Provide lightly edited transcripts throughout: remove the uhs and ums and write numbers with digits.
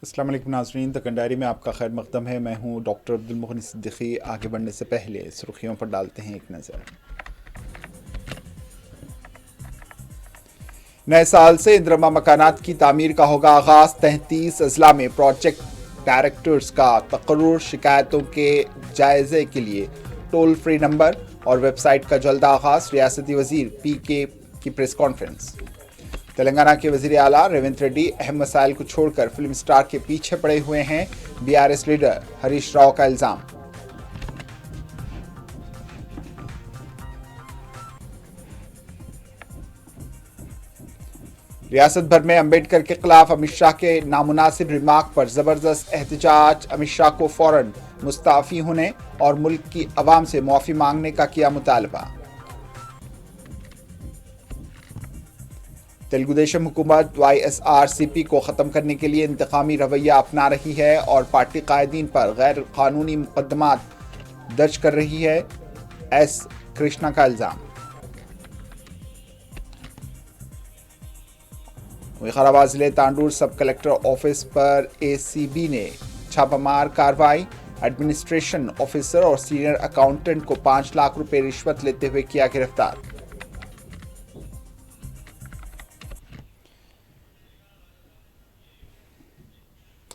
अस्सलाम वालेकुम नाज़रीन, द कंडायरी में आपका खैर मकदम है। मैं हूं डॉक्टर अब्दुल मोहन सिद्दीकी। आगे बढ़ने से पहले सुर्खियों पर डालते हैं एक नज़र। नए साल से इंदिरमा मकानात की तामीर का होगा आगाज। 33 अजला में प्रोजेक्ट डायरेक्टर्स का तकर्रुर। शिकायतों के जायजे के लिए टोल फ्री नंबर और वेबसाइट का जल्द आगाज। रियासती वजीर पीके की प्रेस कॉन्फ्रेंस। तेलंगाना के वजीर आला रेवंत रेड्डी अहम मसाइल को छोड़कर फिल्म स्टार के पीछे पड़े हुए हैं। बीआरएस लीडर हरीश राव का इल्जाम। रियासत भर में अंबेडकर के खिलाफ अमित शाह के नामुनासिब रिमार्क पर जबरदस्त एहतजाज। अमित शाह को फौरन मुस्ताफी होने और मुल्क की अवाम से मुआफी मांगने का किया मुतालबा। तेलुगु देशम हुकूमत वाईएसआरसीपी को ख़त्म करने के लिए इंतकामी रवैया अपना रही है और पार्टी कायदीन पर गैर कानूनी मुकदमात दर्ज कर रही है। एस कृष्णा का इल्जाम। विकाराबाद जिले तांडूर सब कलेक्टर ऑफिस पर एसीबी ने छापामार कार्रवाई। एडमिनिस्ट्रेशन ऑफिसर और सीनियर अकाउंटेंट को 5 लाख रुपए रिश्वत लेते हुए किया गिरफ्तार।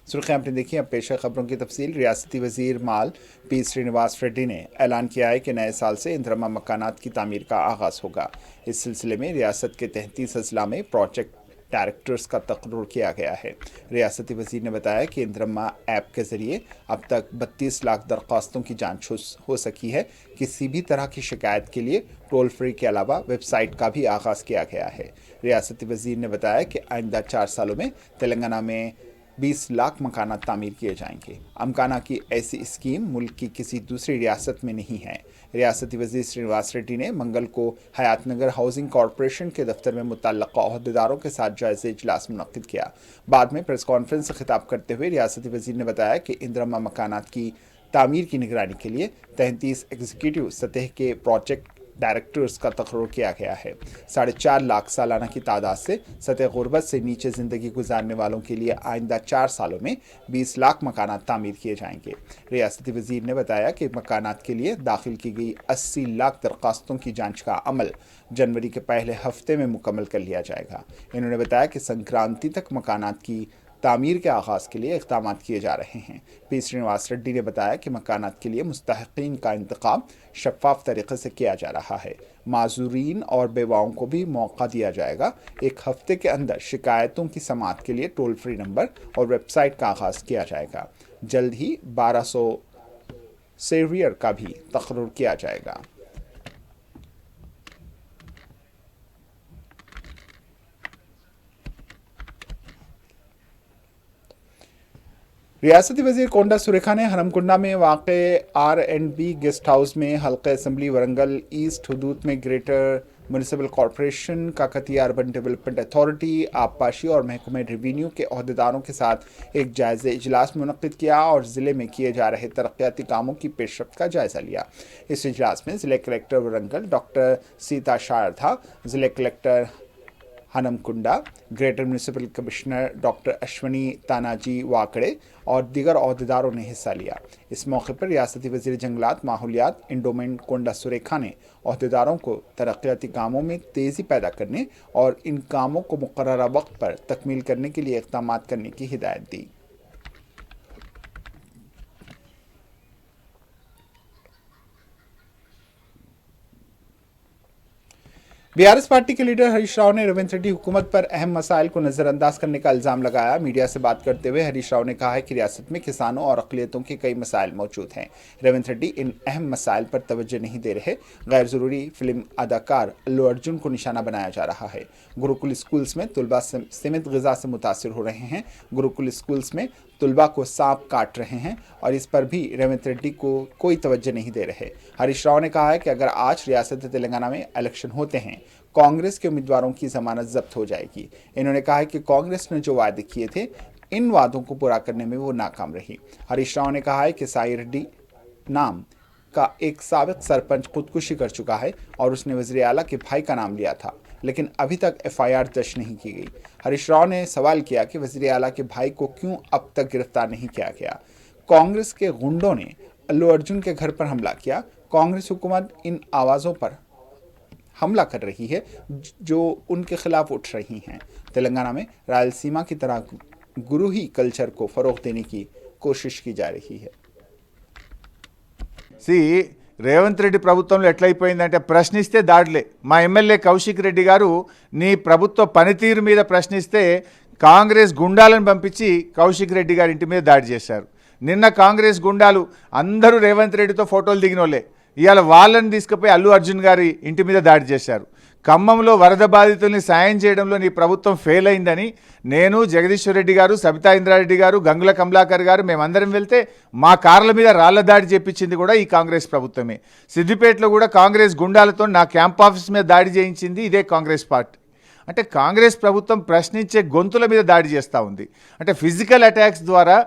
सुर्खियां आपने देखी। अब पेश है खबरों की तफसील। रियासती वजीर माल पी श्रीनिवास रेड्डी ने ऐलान किया है कि नए साल से इंदिरमा मकानात की तामीर का आगाज होगा। इस सिलसिले में रियासत के 33 अजला में प्रोजेक्ट डायरेक्टर्स का तकर्रुर किया गया है। रियासती वजीर ने बताया कि इंदिरमा ऐप के जरिए अब तक 32 लाख दरख्वास्तों की जांच हो सकी है। किसी भी तरह की शिकायत के लिए टोल फ्री के अलावा वेबसाइट का भी आगाज किया गया है। रियासती वजीर ने बताया कि आइंदा 4 सालों में तेलंगाना में 20 लाख मकानात तामीर किए जाएंगे। अमकाना की ऐसी स्कीम मुल्क की किसी दूसरी रियासत में नहीं है। रियासती वजीर श्रीनिवास रेड्डी ने मंगल को हयात नगर हाउसिंग कॉरपोरेशन के दफ्तर में मुतल्लका अहदेदारों के साथ जायज़ा इजलास मुनक्किद किया। बाद में प्रेस कॉन्फ्रेंस से खिताब करते हुए रियासती वजीर ने बताया कि इंदिरमा मकानात की तामीर की निगरानी के लिए 33 एग्जीक्यूटिव सतह के प्रोजेक्ट डायरेक्टर्स का तकर्रुर किया गया है। 4.5 लाख सालाना की तादाद से सतह गुर्बत से नीचे ज़िंदगी गुजारने वालों के लिए आइंदा 4 सालों में 20 लाख मकानात तामीर किए जाएंगे। रियासती वजीर ने बताया कि मकानात के लिए दाखिल की गई 80 लाख दरख्वास्तों की जांच का अमल जनवरी के पहले हफ्ते में मुकम्मल कर लिया जाएगा। इन्होंने बताया कि संक्रांति तक मकानात की तामीर के आगाज़ के लिए इक़दाम किए जा रहे हैं। पी श्रीनिवास रेड्डी ने बताया कि मकानात के लिए मुस्तहिक़ीन का इंतखाब शफाफ तरीके से किया जा रहा है। माजूरीन और बेवाओं को भी मौका दिया जाएगा। एक हफ्ते के अंदर शिकायतों की समाअत के लिए टोल फ्री नंबर और वेबसाइट का आगाज़ किया जाएगा। जल्द ही 1200 सर्वियर का भी तकर्रुर किया जाएगा। रियासती वजीर कोंडा सुरेखा ने हरमकुंडा में वाक़े R&B गेस्ट हाउस में हल्का असम्बली वरंगल ईस्ट हदूद में greater municipal corporation Kakatiya urban development authority आबपाशी और महकमे रेवेन्यू के अहदेदारों के साथ एक जायज़ा इजलास मुनक्किद किया और ज़िले में किए जा रहे तरक्याती कामों की पेशरफ्त का जायज़ा लिया। इस इजलास में ज़िले कलेक्टर वरंगल डॉक्टर सीता शारदा, ज़िले collector Hanamkonda, greater municipal commissioner doctor Ashwini Tanaji Wakade और दीगर अहदेदारों ने हिस्सा लिया। इस मौके पर रियासती वजीर जंगलात माहौलियात इंडोमेंट कोंडा सुरेखा ने अहदेदारों को तरक्याती कामों में तेज़ी पैदा करने और इन कामों को मुकर्ररा वक्त पर तकमील करने के लिए इक़दाम करने की हिदायत दी। बीआरएस पार्टी के लीडर हरीश राव ने रेवंत रेड्डी हुकूमत पर अहम मसाइल को नज़रअंदाज करने का इल्ज़ाम लगाया। मीडिया से बात करते हुए हरीश राव ने कहा है कि रियासत में किसानों और अक़लियतों के कई मसाइल मौजूद हैं। रेवंत रेड्डी इन अहम मसाइल पर तवज्जो नहीं दे रहे। गैर ज़रूरी फिल्म अदाकार अल्लू अर्जुन को निशाना बनाया जा रहा है। गुरुकुल स्कूल्स में तलबा सीमित ग़िज़ा से मुतासिर हो रहे हैं। गुरुकुल स्कूल्स में तलबा को सांप काट रहे हैं और इस पर भी रेवंत रेड्डी को कोई तवज्जो नहीं दे रहे। हरीश राव ने कहा है कि अगर आज रियासत तेलंगाना में इलेक्शन होते हैं, कांग्रेस के उम्मीदवारों की जमानत जब्त हो जाएगी। इन्होंने कहा है कि कांग्रेस ने जो वादे किए थे, इन वादों को पूरा करने में वो नाकाम रही। हरीश राव ने कहा है कि साई रेड्डी नाम का एक साबिक सरपंच खुदकुशी कर चुका है और उसने वज़ीर आला के भाई का नाम लिया था, लेकिन अभी तक एफआईआर दर्ज नहीं की गई। हरीश राव ने सवाल किया कि वजीर आला के भाई को क्यों अब तक गिरफ्तार नहीं किया गया। कांग्रेस के गुंडों ने अल्लू अर्जुन के घर पर हमला किया। कांग्रेस हुकूमत इन आवाज़ों पर हमला कर रही है जो उनके खिलाफ उठ रही हैं। तेलंगाना में रायलसीमा की तरह गुरूही कल्चर को फरोग देने की कोशिश की जा रही है। రేవంత్ రెడ్డి ప్రభుత్వంలో ఎట్లయిపోయిందంటే ప్రశ్నిస్తే దాడులే. మా ఎమ్మెల్యే కౌశిక్ రెడ్డి గారు నీ ప్రభుత్వ పనితీరు మీద ప్రశ్నిస్తే కాంగ్రెస్ గుండాలను పంపించి కౌశిక్ రెడ్డి గారి ఇంటి మీద దాడి చేశారు. నిన్న కాంగ్రెస్ గుండాలు అందరూ రేవంత్ రెడ్డితో ఫోటోలు దిగినోళ్ళే ఇవాళ వాళ్ళని తీసుకుపోయి అల్లు అర్జున్ గారి ఇంటి మీద దాడి చేశారు. ఖమ్మంలో వరద బాధితుల్ని సాయం చేయడంలో నీ ప్రభుత్వం ఫెయిల్ అయిందని నేను, జగదీశ్వర్ రెడ్డి గారు, సబితా ఇంద్రారెడ్డి గారు, గంగుల కమలాకర్ గారు మేమందరం వెళ్తే మా కార్ల మీద రాళ్ల దాడి చేపించింది కూడా ఈ కాంగ్రెస్ ప్రభుత్వమే. సిద్దిపేటలో కూడా కాంగ్రెస్ గుండాలతో నా క్యాంప్ ఆఫీస్ మీద దాడి చేయించింది ఇదే కాంగ్రెస్ పార్టీ. అంటే కాంగ్రెస్ ప్రభుత్వం ప్రశ్నించే గొంతుల మీద దాడి చేస్తూ ఉంది. అంటే ఫిజికల్ అటాక్స్ ద్వారా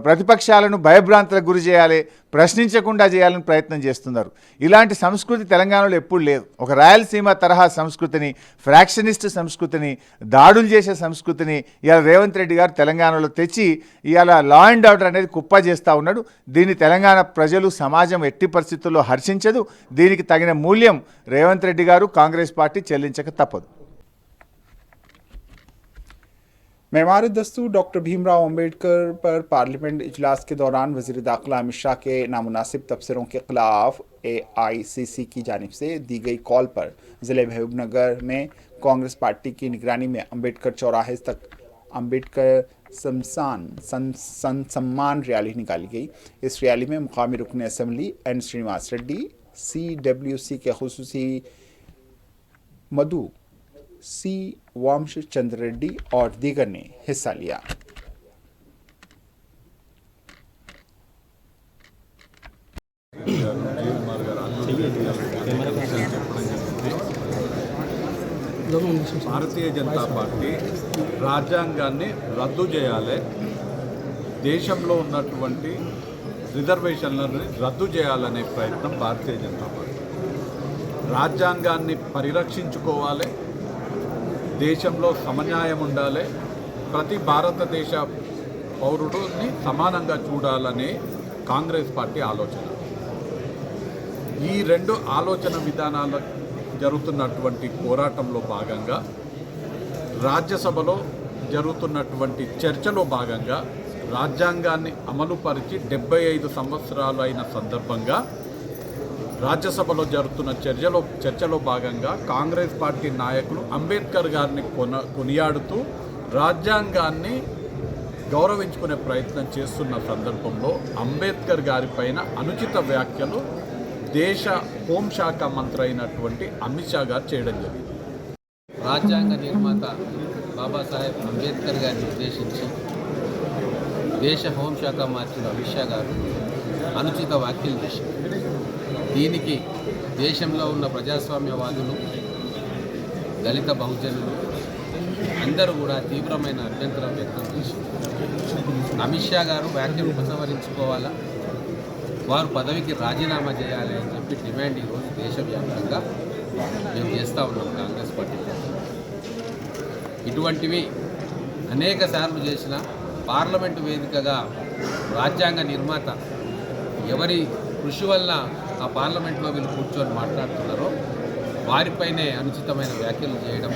ప్రతిపక్షాలను భయభ్రాంతులకు గురి చేయాలి, ప్రశ్నించకుండా చేయాలని ప్రయత్నం చేస్తున్నారు. ఇలాంటి సంస్కృతి తెలంగాణలో ఎప్పుడు లేదు. ఒక రాయలసీమ తరహా సంస్కృతిని, ఫ్రాక్షనిస్ట్ సంస్కృతిని, దాడులు చేసే సంస్కృతిని ఇవాళ రేవంత్ రెడ్డి గారు తెలంగాణలో తెచ్చి ఇవాళ లా అండ్ ఆర్డర్ అనేది కుప్ప చేస్తూ ఉన్నాడు. దీన్ని తెలంగాణ ప్రజలు, సమాజం ఎట్టి పరిస్థితుల్లో హర్షించదు. దీనికి తగిన మూల్యం రేవంత్ రెడ్డి గారు, కాంగ్రెస్ పార్టీ చెల్లించక తప్పదు. मेमार दस्तूर डॉक्टर भीमराव अंबेडकर पर पार्लियामेंट इजलास के दौरान वज़ीर दाखिला अमित शाह के नामुनासिब तबसरों के खिलाफ AICC की जानिब से दी गई कॉल पर ज़िले महबूबनगर में कांग्रेस पार्टी की निगरानी में अंबेडकर चौराहे तक अंबेडकर सम्मान रैली निकाली गई। इस रैली में मुकामी रुकन assembly N Srinivas Reddy, CWC के खुसूसी मधु C वामश चंद्र रेड्डी और दीगर ने हिस्सा लिया। భారతీయ జనతా పార్టీ రాజ్యాంగాన్ని రద్దు చేయాలి, దేశంలో ఉన్నటువంటి రిజర్వేషన్లను రద్దు చేయాలనే ప్రయత్నం భారతీయ జనతా పార్టీ. రాజ్యాంగాన్ని పరిరక్షించుకోవాలి, దేశంలో సమన్యాయం ఉండాలి, ప్రతి భారతదేశ పౌరుడిని సమానంగా చూడాలనే కాంగ్రెస్ పార్టీ ఆలోచన. ఈ రెండు ఆలోచన విధానాల జరుగుతున్నటువంటి పోరాటంలో భాగంగా రాజ్యసభలో జరుగుతున్నటువంటి చర్చలో భాగంగా రాజ్యాంగాన్ని అమలుపరిచి 75 సంవత్సరాలు అయిన సందర్భంగా రాజ్యసభలో జరుగుతున్న చర్చలో భాగంగా కాంగ్రెస్ పార్టీ నాయకులు అంబేద్కర్ గారిని కొనియాడుతూ రాజ్యాంగాన్ని గౌరవించుకునే ప్రయత్నం చేస్తున్న సందర్భంలో అంబేద్కర్ గారిపైన అనుచిత వ్యాఖ్యలు దేశ హోంశాఖ మంత్రి అయినటువంటి అమిత్ షా గారు చేయడం జరిగింది. రాజ్యాంగ నిర్మాత బాబాసాహెబ్ అంబేద్కర్ గారిని ఉద్దేశించి దేశ హోంశాఖ మంత్రి అమిత్ షా గారు అనుచిత వ్యాఖ్యలు చేశారు. దీనికి దేశంలో ఉన్న ప్రజాస్వామ్యవాదులు, దళిత బహుజనులు అందరూ కూడా తీవ్రమైన అభ్యంతరం వ్యక్తం చేశారు. అమిత్ షా గారు వ్యాఖ్యలు ఉపసంహరించుకోవాలా, వారు పదవికి రాజీనామా చేయాలి అని చెప్పి డిమాండ్ ఈరోజు దేశవ్యాప్తంగా మేము చేస్తూ ఉన్నాం కాంగ్రెస్ పార్టీ. ఇటువంటివి అనేక సార్లు చేసిన పార్లమెంటు వేదికగా రాజ్యాంగ నిర్మాత ఎవరి కృషి వల్ల ఆ పార్లమెంట్లో వీళ్ళు కూర్చొని మాట్లాడుతున్నారో వారిపైనే అనుచితమైన వ్యాఖ్యలు చేయడం,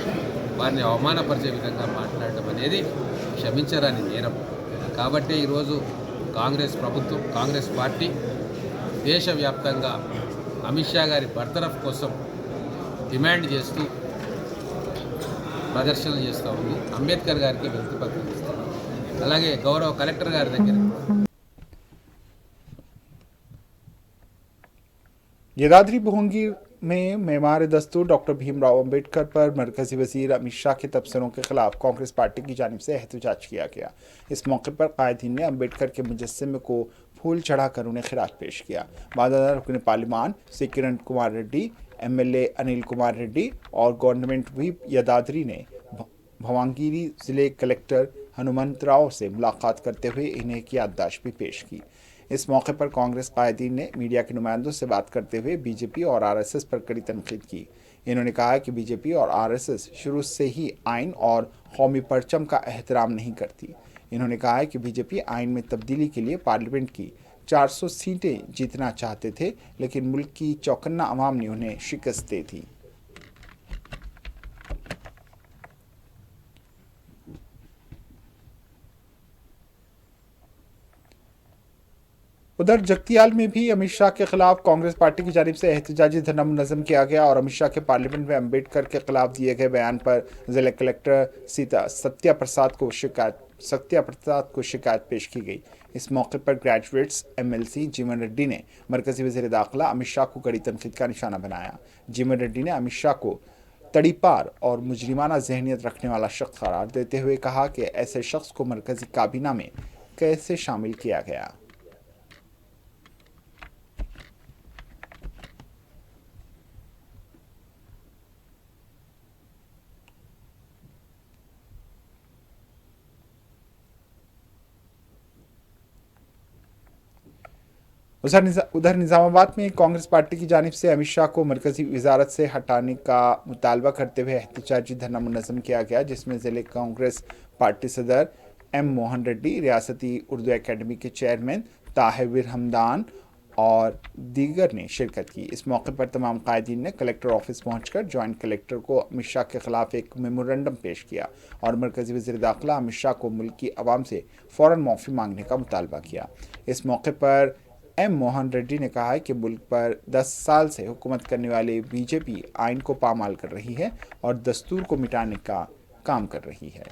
వారిని అవమానపరిచే విధంగా మాట్లాడడం అనేది క్షమించరాని నేరం. కాబట్టి ఈరోజు కాంగ్రెస్ ప్రభుత్వం, కాంగ్రెస్ పార్టీ దేశవ్యాప్తంగా అమిత్ షా గారి బర్తరఫ్ కోసం డిమాండ్ చేస్తూ ప్రదర్శనలు చేస్తూ ఉంది. అంబేద్కర్ గారికి వినతిపత్రం ఇస్తారు. అలాగే గౌరవ కలెక్టర్ గారి దగ్గర यदाद्री भुवनगिर में मेमार दस्तूर डॉक्टर भीमराव अंबेडकर पर मरकजी वजीर अमित शाह के तबसरों के खिलाफ कांग्रेस पार्टी की जानिब से एहतजाज किया गया। इस मौके पर कायदीन ने अंबेडकर के मुजस्समे को फूल चढ़ाकर उन्हें खिराज पेश किया। बादादा रुकन पार्लिमान श्री किरण कुमार रेड्डी, MLA अनिल कुमार रेड्डी और गवर्नमेंट व्हिप यदाद्री ने भवांगिरी जिले कलेक्टर हनुमंत राव से मुलाकात करते हुए इन्हें की याददाश्त भी पेश की। इस मौके पर कांग्रेस कायदीन ने मीडिया के नुमाइंदों से बात करते हुए बीजेपी और RSS पर कड़ी तनकीद की। इन्होंने कहा कि बीजेपी और आरएसएस शुरू से ही आइन और कौमी परचम का एहतराम नहीं करती। इन्होंने कहा कि बीजेपी आइन में तब्दीली के लिए पार्लियामेंट की 400 सीटें जीतना चाहते थे, लेकिन मुल्क की चौकन्ना अवाम ने उन्हें शिकस्त दी थी। उधर जगतियाल में भी अमित शाह के खिलाफ कांग्रेस पार्टी की जानिब से एहतजाजी धरना मुनज़्ज़म किया गया और अमित शाह के पार्लियामेंट में अम्बेडकर के खिलाफ दिए गए बयान पर जिला कलेक्टर सत्या प्रसाद को शिकायत पेश की गई। इस मौके पर ग्रेजुएट्स एमएलसी जीवन रेड्डी ने मरकजी वज़ीर दाखिला अमित शाह को कड़ी तनकीद का निशाना बनाया। जीवन रेड्डी ने अमित शाह को तड़ीपार और मुजरिमाना जहनियत रखने वाला शख्स करार देते हुए कहा कि ऐसे शख्स को मरकजी काबीना में कैसे शामिल किया गया। उधर निज़ामाबाद में कांग्रेस पार्टी की जानिब से अमित शाह को मरकजी वजारत से हटाने का मुतालबा करते हुए एहतजाजी धरना मुनज़्ज़म किया गया, जिसमें ज़िले कांग्रेस पार्टी सदर एम मोहन रेड्डी, रियासती उर्दू एकेडमी के चेयरमैन ताहिर हमदान और दीगर ने शिरकत की। इस मौके पर तमाम कायदीन ने कलेक्टर ऑफिस पहुंचकर जॉइंट कलेक्टर को अमित शाह के खिलाफ एक मेमोरेंडम पेश किया और मरकजी वज़ीर दाखिला अमित शाह को मुल्क की आवाम से फ़ौरन माफ़ी मांगने का मुतालबा किया। इस मौके पर एम मोहन रेड्डी ने कहा है कि मुल्क पर 10 साल से हुकूमत करने वाली बीजेपी आइन को पामाल कर रही है और दस्तूर को मिटाने का काम कर रही है।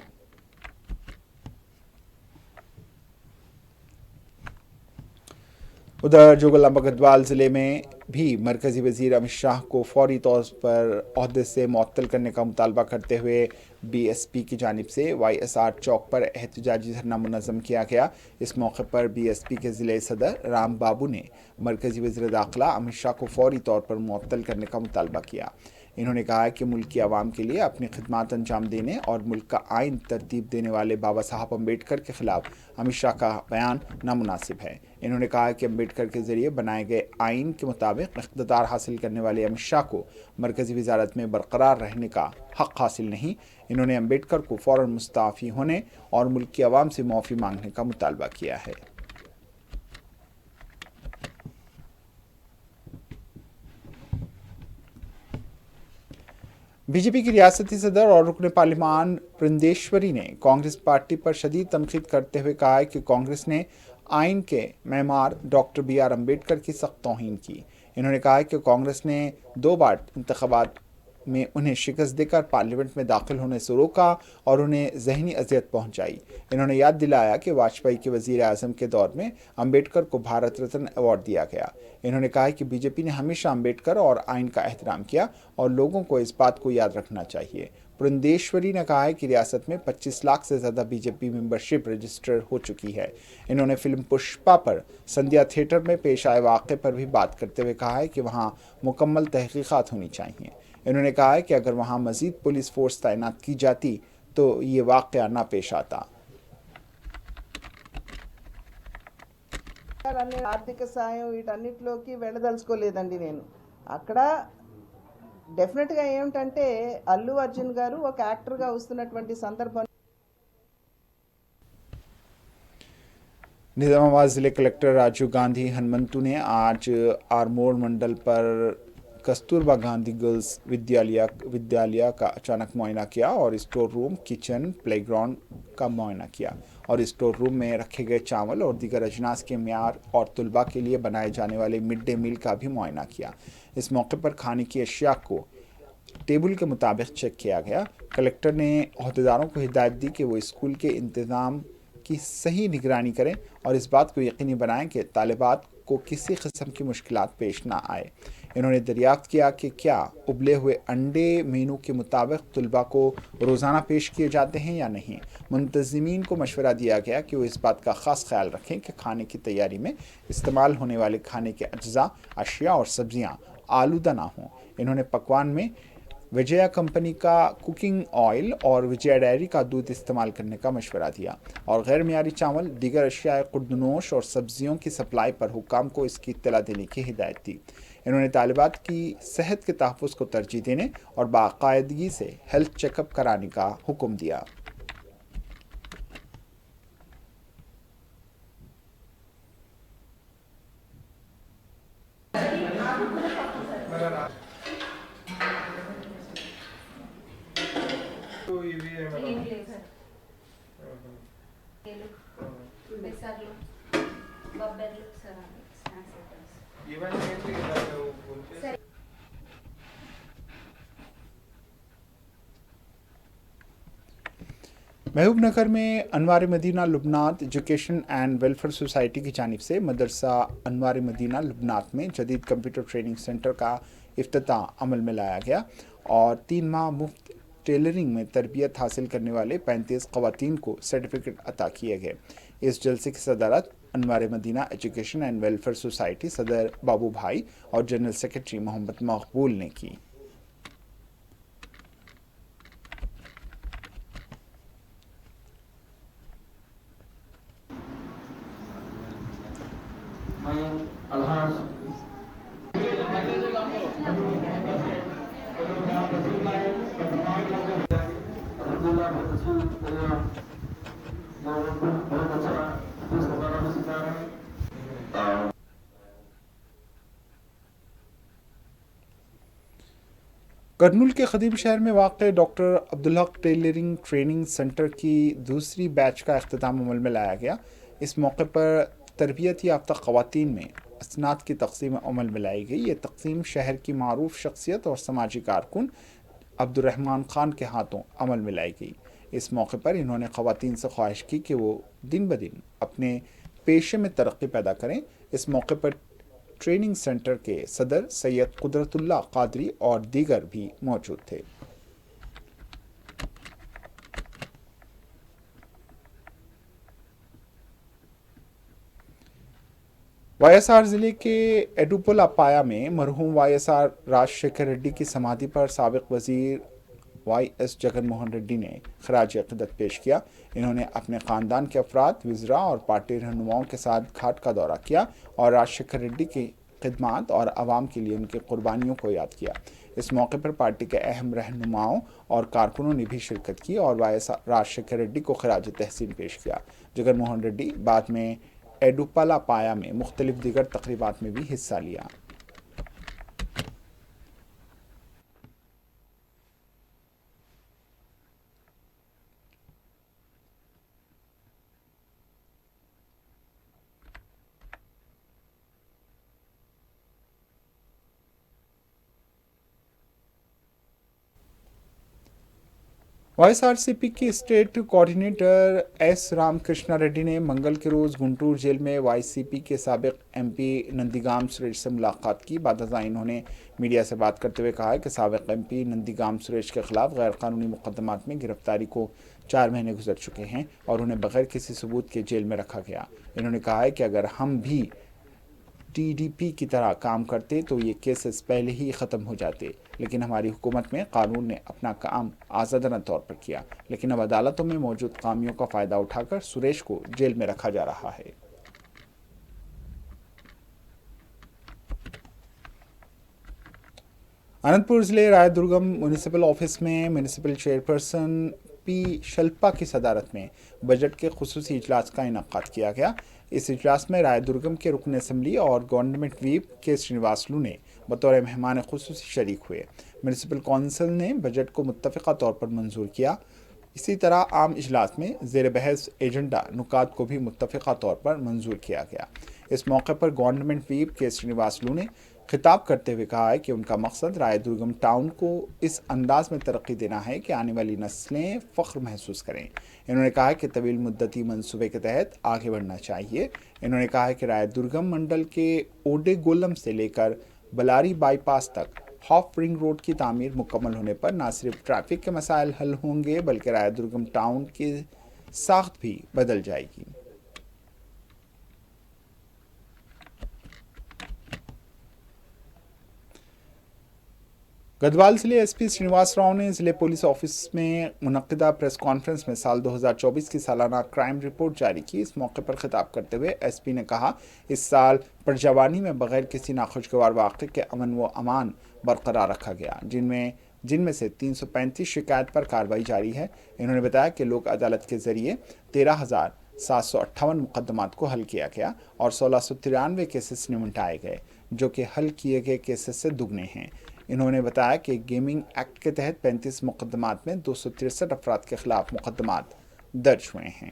उधर जोगलंबा गढ़वाल ज़िले में भी मरकजी वज़ीर अमित शाह को फौरी तौर पर ओहदे से मुअत्तल करने का मुतालबा करते हुए बीएसपी की जानिब से वाईएसआर चौक पर एहतजाजी धरना मुनज़्ज़म किया गया। इस मौके पर बीएसपी के ज़िले सदर राम बाबू ने मरकजी वज़ीर दाखिला अमित शाह को फौरी तौर पर मुअत्तल करने का मुतालबा किया। इन्होंने कहा कि मुल्क की आवाम के लिए अपनी खिदमत अंजाम देने और मुल्क का आइन तरतीब देने वाले बाबा साहब अम्बेडकर के खिलाफ अमित शाह का बयान नामुनासिब है। इन्होंने कहा कि अम्बेडकर के ज़रिए बनाए गए आइन के मुताबिक इक़्तिदार हासिल करने वाले अमित शाह को मरकज़ी वज़ारत में बरकरार रहने का हक़ हासिल नहीं। इन्होंने अम्बेडकर को फ़ौरन मुस्ताफ़ी होने और मुल्क की आवाम से माफ़ी मांगने का मुतालबा किया है। बीजेपी की रियासती सदर और रुकन पार्लिमान पुरंदेश्वरी ने कांग्रेस पार्टी पर शदीद तनकीद करते हुए कहा है कि कांग्रेस ने आइन के मेमार डॉक्टर BR अम्बेडकर की सख्त तौहीन की। इन्होंने कहा है कि कांग्रेस ने 2 बार इंतखाबात में उन्हें शिकस्त देकर पार्लियामेंट में दाखिल होने से रोका और उन्हें ज़हनी अजियत पहुंचाई। इन्होंने याद दिलाया कि वाजपेयी के वज़ीर आज़म के दौर में अम्बेडकर को भारत रत्न अवार्ड दिया गया। इन्होंने कहा कि बीजेपी ने हमेशा अम्बेडकर और आइन का एहतराम किया और लोगों को इस बात को याद रखना चाहिए। पुरंदेश्वरी ने कहा है कि रियासत में 25 लाख से ज़्यादा बीजेपी मेंबरशिप रजिस्टर हो चुकी है। इन्होंने फिल्म पुष्पा पर संध्या थिएटर में पेश आए वाक़े पर भी बात करते हुए कहा है कि वहाँ मुकम्मल तहक़ीक़ात होनी चाहिए। इन्होंने कहा है कि अगर वहाँ मज़ीद पुलिस फोर्स तैनात की जाती तो ये वाक़या ना पेश आता। ఆర్థిక సాయం వీటన్నిటిలోకి వెళ్ళదలుచుకోలేదండి నేను అక్కడ డెఫినెట్గా ఏమిటంటే అల్లు అర్జున్ గారు ఒక యాక్టర్గా వస్తున్నటువంటి సందర్భం निज़ामाबाद ज़िले कलेक्टर राजीव गांधी हनुमंतु ने आज आरमोड़ मंडल पर कस्तूरबा गांधी गर्ल्स विद्यालय का अचानक मुआयना किया और स्टोर रूम, किचन, प्लेग्राउंड का मुआयना किया और स्टोर रूम में रखे गए चावल और दीगर अजनास के म्यार और तलबा के लिए बनाए जाने वाले मिड डे मील का भी मुआयना किया। इस मौके पर खाने की अशिया को टेबल के मुताबिक चेक किया गया। कलेक्टर ने अहदेदारों को हिदायत दी कि वो स्कूल के इंतज़ाम की सही निगरानी करें और इस बात को यकीनी बनाएं कि तालिबात को किसी किस्म की मुश्किलात पेश ना आए। इन्होंने दरियाफ्त किया कि क्या उबले हुए अंडे मेनू के मुताबिक तलबा को रोज़ाना पेश किए जाते हैं या नहीं। मुंतज़मीन को मशवरा दिया गया कि वो इस बात का ख़ास ख्याल रखें कि खाने की तैयारी में इस्तेमाल होने वाले खाने के अज्जा, अशिया और सब्ज़ियाँ आलूदा ना हों। इन्होंने पकवान में विजया कंपनी का कुकिंग ऑयल और विजया डेयरी का दूध इस्तेमाल करने का मशवरा दिया और गैर मियारी चावल, दीगर अशिया खुर्दनोश और सब्जियों की सप्लाई पर हुक्काम को इसकी इत्तला देने की हिदायत दी। انہوں نے طالبات کی صحت کے تحفظ کو ترجیح دینے اور باقاعدگی سے ہیلتھ چیک اپ کرانے کا حکم دیا۔ محبوب نگر میں انوار مدینہ لبنات ایجوکیشن اینڈ ویلفیئر سوسائٹی کی جانب سے مدرسہ انوار مدینہ لبنات میں جدید کمپیوٹر ٹریننگ سینٹر کا افتتاح عمل میں لایا گیا اور 3 ماہ مفت ٹیلرنگ میں تربیت حاصل کرنے والے 35 خواتین کو سرٹیفکیٹ عطا کیے گئے۔ اس جلسے کی صدارت انوار مدینہ ایجوکیشن اینڈ ویلفیئر سوسائٹی صدر بابو بھائی اور جنرل سیکرٹری محمد مقبول نے کی۔ کرنول کے قدیم شہر میں واقع doctor Abdul Haq tailoring training centre کی دوسری بیچ کا اختتام عمل میں لایا گیا۔ اس موقع پر تربیت یافتہ خواتین میں اسناد کی تقسیم عمل میں لائی گئی۔ یہ تقسیم شہر کی معروف شخصیت اور سماجی کارکن عبد الرحمان خان کے ہاتھوں عمل میں لائی گئی۔ اس موقع پر انہوں نے خواتین سے خواہش کی کہ وہ دن بدن اپنے پیشے میں ترقی پیدا کریں۔ اس موقع پر ٹریننگ سینٹر کے صدر سید قدرت اللہ قادری اور دیگر بھی موجود تھے۔ وائی ایس آر ضلع کے ایڈوپولا پایا میں مرحوم Y S R Raja Sekhara Reddy کی سمادھی پر سابق وزیر وائی ایس جگن موہن ریڈی نے خراج عقیدت پیش کیا۔ انہوں نے اپنے خاندان کے افراد، وزراء اور پارٹی رہنماؤں کے ساتھ گھاٹ کا دورہ کیا اور راج شیکھر ریڈی کی خدمات اور عوام کے لیے ان کی قربانیوں کو یاد کیا۔ اس موقع پر پارٹی کے اہم رہنماؤں اور کارکنوں نے بھی شرکت کی اور وائی ایس راج شیکھر ریڈی کو خراج تحسین پیش کیا۔ جگن موہن ریڈی بعد میں ایڈوپالا پایا میں مختلف دیگر تقریبات میں بھی حصہ لیا۔ وائی ایس آر سی پی کی state coordinator S Ram Krishna ready نے منگل کے روز گنٹور جیل میں وائی سی پی کے سابق ایم پی نندیگام سریش سے ملاقات کی۔ بعد ازاں انہوں نے میڈیا سے بات کرتے ہوئے کہا کہ سابق ایم پی نندیگام سریش کے خلاف غیر قانونی مقدمات میں گرفتاری کو 4 مہینے گزر چکے ہیں اور انہیں بغیر کسی ثبوت کے جیل میں رکھا گیا۔ انہوں نے کہا کہ اگر ہم بھی ٹی ڈی پی کی طرح کام کرتے تو یہ کیسز پہلے ہی ختم ہو جاتے، لیکن ہماری حکومت میں قانون نے اپنا کام آزادانہ طور پر کیا، لیکن اب عدالتوں میں موجود خامیوں کا فائدہ اٹھا کر سریش کو جیل میں رکھا جا رہا ہے۔ اننت پور ضلع رائے درگم میونسپل آفس میں میونسپل چیئرپرسن پی شلپا کی صدارت میں بجٹ کے خصوصی اجلاس کا انعقاد کیا گیا۔ اس اجلاس میں رائے درگم کے رکن اسمبلی اور گورنمنٹ ویپ کے سرینواسلو نے بطور مہمان خصوصی شریک ہوئے۔ میونسپل کونسل نے بجٹ کو متفقہ طور پر منظور کیا۔ اسی طرح عام اجلاس میں زیر بحث ایجنڈا نکات کو بھی متفقہ طور پر منظور کیا گیا۔ اس موقع پر گورنمنٹ ویپ کے سرینواسلو نے خطاب کرتے ہوئے کہا ہے کہ ان کا مقصد رائے درگم ٹاؤن کو اس انداز میں ترقی دینا ہے کہ آنے والی نسلیں فخر محسوس کریں۔ انہوں نے کہا کہ طویل مدتی منصوبے کے تحت آگے بڑھنا چاہیے۔ انہوں نے کہا کہ رائے درگم منڈل کے اوڈے گولم سے لے کر بلاری بائی پاس تک ہاف رنگ روڈ کی تعمیر مکمل ہونے پر نہ صرف ٹریفک کے مسائل حل ہوں گے بلکہ رائے درگم ٹاؤن کی ساخت بھی بدل جائے گی۔ गढ़वाल जिले एसपी श्रीनिवास राव ने जिले पुलिस ऑफिस में मुनक्किदा प्रेस कॉन्फ्रेंस में साल 2024 की सालाना क्राइम रिपोर्ट जारी की। इस मौके पर खिताब करते हुए एसपी ने कहा, इस साल परजवानी में बगैर किसी नाखुशगवार वाक़े के अमन व अमान बरकरार रखा गया, जिनमें से 335 शिकायत पर कार्रवाई जारी है। इन्होंने बताया कि लोक अदालत के जरिए 13,758 मुकदमात को हल किया गया और 1693 केसेस निपटाए गए, जो कि हल किए गए केसेस से दुगने हैं। इन्होंने बताया कि गेमिंग एक्ट के तहत 35 मुकदमात में 263 अफराद के खिलाफ मुकदमात दर्ज हुए हैं।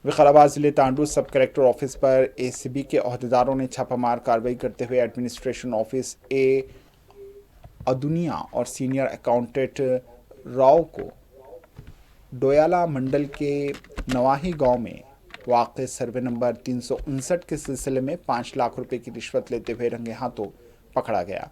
विकाराबाद जिले तांडू सब कलेक्टर ऑफिस पर एसीबी के अहदेदारों ने छापामार कार्रवाई करते हुए एडमिनिस्ट्रेशन ऑफिस ए अदुनिया और सीनियर अकाउंटेंट राव को डोयाला मंडल के नवाही गांव में वाक़ सर्वे नंबर 359 के सिलसिले में 5 लाख रुपए की रिश्वत लेते हुए रंगे हाथों पकड़ा गया।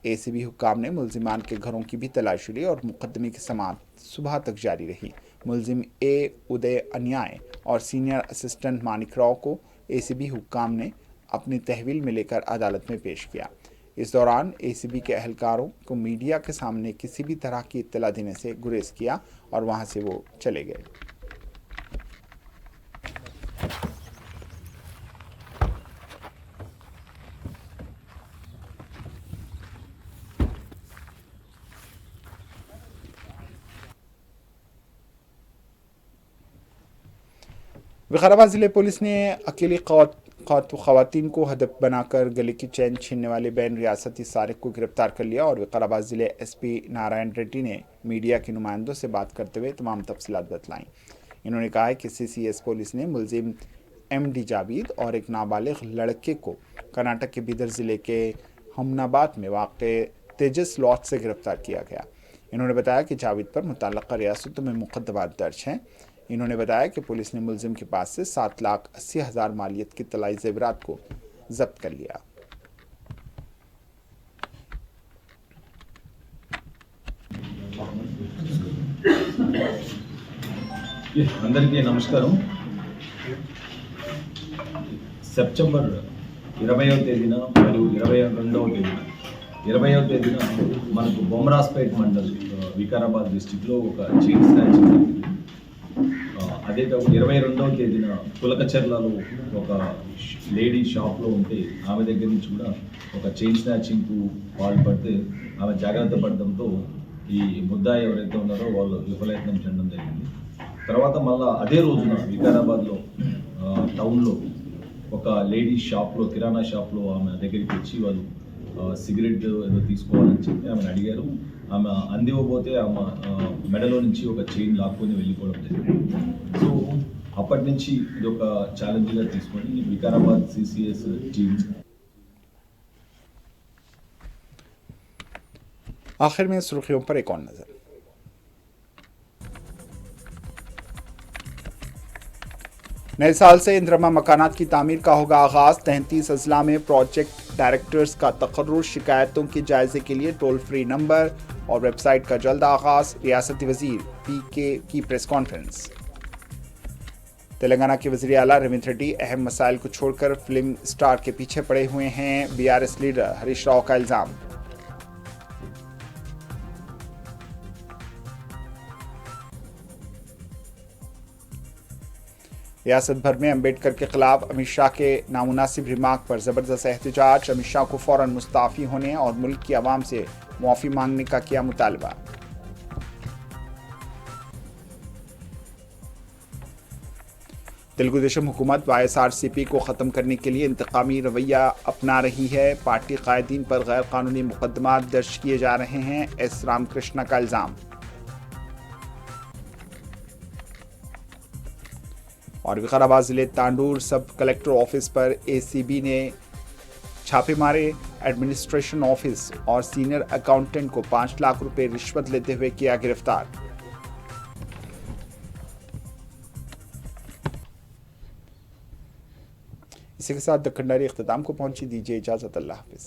एसीबी हुक्काम ने मुलजिमान के घरों की भी तलाशी ली और मुकदमे की समाअत सुबह तक जारी रही। मुलजिम ए उदय अन्याय और सीनियर असिस्टेंट मानिक राव को एसीबी हुक्काम ने अपनी तहवील में लेकर अदालत में पेश किया। इस दौरान एसीबी के अहलकारों को मीडिया के सामने किसी भी तरह की इत्तला देने से गुरेज किया और वहां से वो चले गए। विकाराबाद जिले पुलिस ने अकेली खवातीन को हदफ बनाकर गले की चैन छीनने वाले बैन रियासती सारिक को गिरफ्तार कर लिया और विकाराबाद जिले एसपी नारायण रेड्डी ने मीडिया के नुमाइंदों से बात करते हुए तमाम तफसीलात बतलाईं। इन्होंने कहा कि सीसीएस पुलिस ने मुलजिम एमडी जावेद और एक नाबालिग लड़के को कर्नाटक के बीदर जिले के हमनाबाद में वाक़े तेजस लॉज से गिरफ्तार किया गया। इन्होंने बताया कि जावेद पर मुतल्लिक़ा रियासतों में मुकदमात दर्ज हैं। इन्होंने बताया कि पुलिस ने मुलजिम के पास से 7,80,000 मालियत की तलाई जेवरात को जब्त कर लिया। అందరికీ నమస్కారం. సెప్టెంబర్ 20వ తేదీన మరియు 22వ తేదీన 20వ తేదీన మనకు బొమ్మరాజ్పేట్ మండల్ వికారాబాద్ డిస్టిక్లో ఒక చైన్ స్నాచింగ్ జరిగింది. అదే కాకుండా 22వ తేదీన పులకచెర్లలో ఒక లేడీ షాప్లో ఉంటే ఆమె దగ్గర నుంచి కూడా ఒక చైన్ స్నాచింగ్కు పాల్పడితే ఆమె జాగ్రత్త పడడంతో ఈ ముద్దాయి ఎవరైతే ఉన్నారో వాళ్ళు విఫలయత్నం చేయడం జరిగింది. తర్వాత మళ్ళీ అదే రోజున వికారాబాద్లో టౌన్లో ఒక లేడీ షాప్లో కిరాణా షాప్లో ఆమె దగ్గరికి వచ్చి వాళ్ళు సిగరెట్ ఏదో తీసుకోవాలని చెప్పి ఆమెను అడిగారు. ఆమె అందివ్వబోతే ఆమె మెడలో నుంచి ఒక చైన్ లాక్కొని వెళ్ళిపోవడం జరిగింది. సో అప్పటి నుంచి ఇది ఒక ఛాలెంజ్గా తీసుకొని వికారాబాద్ సిసిఎస్ టీమ్ आखिर में सुर्खियों पर एक और नजर। नए साल से इंद्रमा मकानात की तामीर का होगा आगाज। 33 अजला में प्रोजेक्ट डायरेक्टर्स का तकर्रुर, शिकायतों के जायजे के लिए टोल फ्री नंबर और वेबसाइट का जल्द आगाज। रियासती वजीर पीके की प्रेस कॉन्फ्रेंस। तेलंगाना के वजीर आला रेवंत रेड्डी अहम मसाइल को छोड़कर फिल्म स्टार के पीछे पड़े हुए हैं। बीआरएस लीडर हरीश राव का इल्जाम। रियासत भर में अंबेडकर के खिलाफ अमित शाह के नामुनासिब रिमार्क पर जबरदस्त एहतजाज। अमित शाह को फौरन मुस्ताफी होने और मुल्क की आवाम से मुआफ़ी मांगने का किया मुतालबा। तेलुगु देशम हुकूमत वाईएसआरसीपी को ख़त्म करने के लिए इंतकामी रवैया अपना रही है। पार्टी कायदीन पर गैर कानूनी मुकदमात दर्ज किए जा रहे हैं। एस रामकृष्ण का इल्ज़ाम। और विकाराबाद जिले तांडूर सब कलेक्टर ऑफिस पर एसीबी ने छापे मारे। एडमिनिस्ट्रेशन ऑफिस और सीनियर अकाउंटेंट को 5 लाख रुपए रिश्वत लेते हुए किया गिरफ्तार। इसी के साथ दक्कन डायरी इख्तिताम को पहुंची। दीजिए इजाजत। अल्लाह हाफिज।